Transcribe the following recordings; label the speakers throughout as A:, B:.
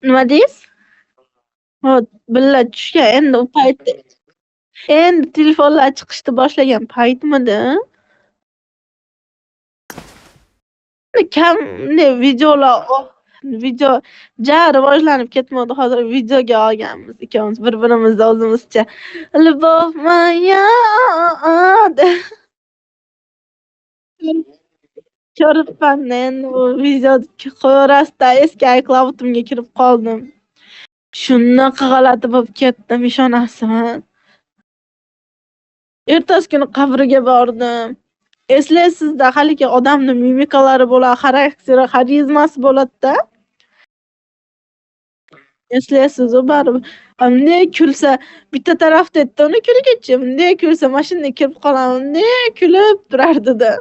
A: Nima deysiz? Ho, billa tushgan. Endi u paytda endi telefonlar chiqishni boshlagan paytmidi? Kam videolar video ja rivojlanib ketmadi. Hozir videoga olganmiz ikkovimiz bir-birimizni o'zimizcha. Любовь моя deb ko'ribman endi bu videoni qo'yaverasizda eski iCloud'imga kirib qoldim. Shunaqa g'alati bo'lib ketdim, ishonasizmi? Ertasi kuni qabriga bordim. Eslaysizda haligi odamni mimikalari bo'ladi, xarakteri, xarizmasi bo'ladi-da. Eslaysiz-u baribir. Bunday kulsa, bitta tarafda aytdi, uni kulgichi. Bunday kulsa, mashinaga kirib qolaman. Bunday kulib turardi-da.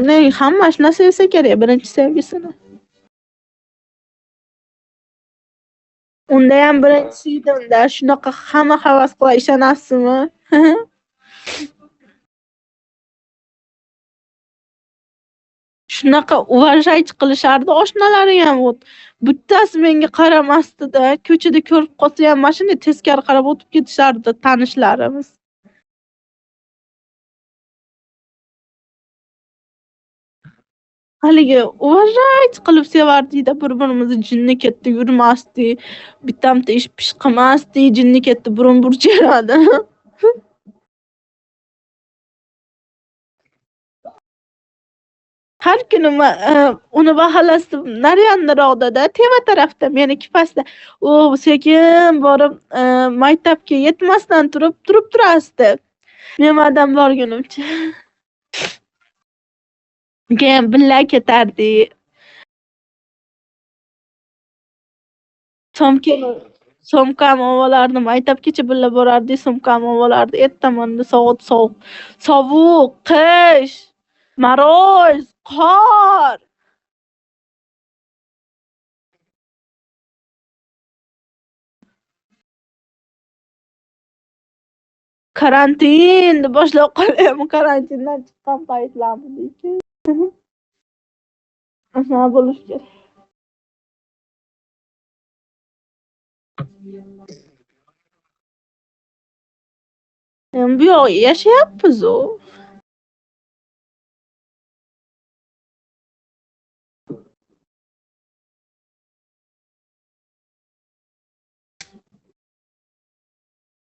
A: Ne, hamma shuni sevsa kerak, birinchi sevgisini. Unda ham birinchisi edi-da, shunaqa hamma havas qilar, ishonasizmi? Shunaqa уважать qilishardi oshnalaring ham. Bittasi menga qaramasdi-da, ko'chada ko'rib qolsa ham mashina teskari qarab o'tib ketishardi tanishlarimiz. Haligi уважать qilib sevardik-da, bir-birimizni jinni ketdi yurmasdi. Bittamda ish pish qilmasdi, jinni ketdi burun burcheradi. Har kuni uni mahallasi naryoqda-da, Teva tarafda, meniki pastda. U sekin borib maktabga yetmasdan turib turasdi. Men madam borgunimcha. Keyin birga ketardik. Somkam olardim, maktabgacha birga borardik, somkam olardik. Ertamonda sovuq, qish, moroz, qor. Karantin boshlab qolyapti, karantindan chiqqan paytlarmidi. Aha, bo'lishi kerak. Bu yoqda yashayapmiz-u.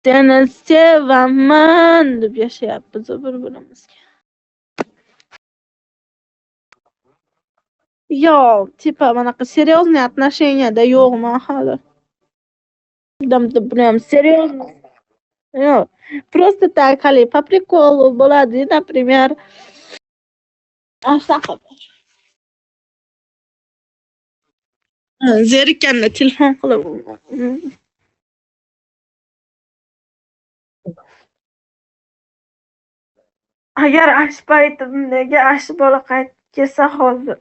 A: Seni sevaman deb yashayapmiz bir-birimizga. Yo'q, tipa bunaqa серьезный отношенияda yo'qman hali. Buni ham серьезно. Yo'q, просто так hali по приколу bo'ladi, например. Zerikkanda telefon qilib. Agar ash paytimdagi ash bola qaytib kelsa hozir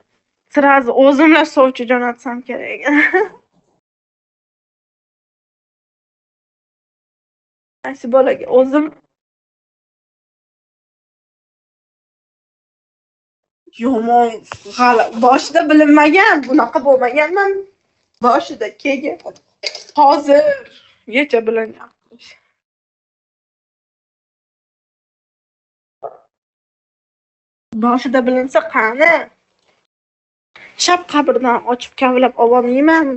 A: sразу o'zimlar sovchi jo'natsam kerak. Ash bolaga o'zim yomon boshida bilinmagan, bunaqa bo'lmaganman. Boshida keyin hozirgacha bilingan. Boshida bilinsa qani? Shap qabrdan ochib kavlab ololmayman.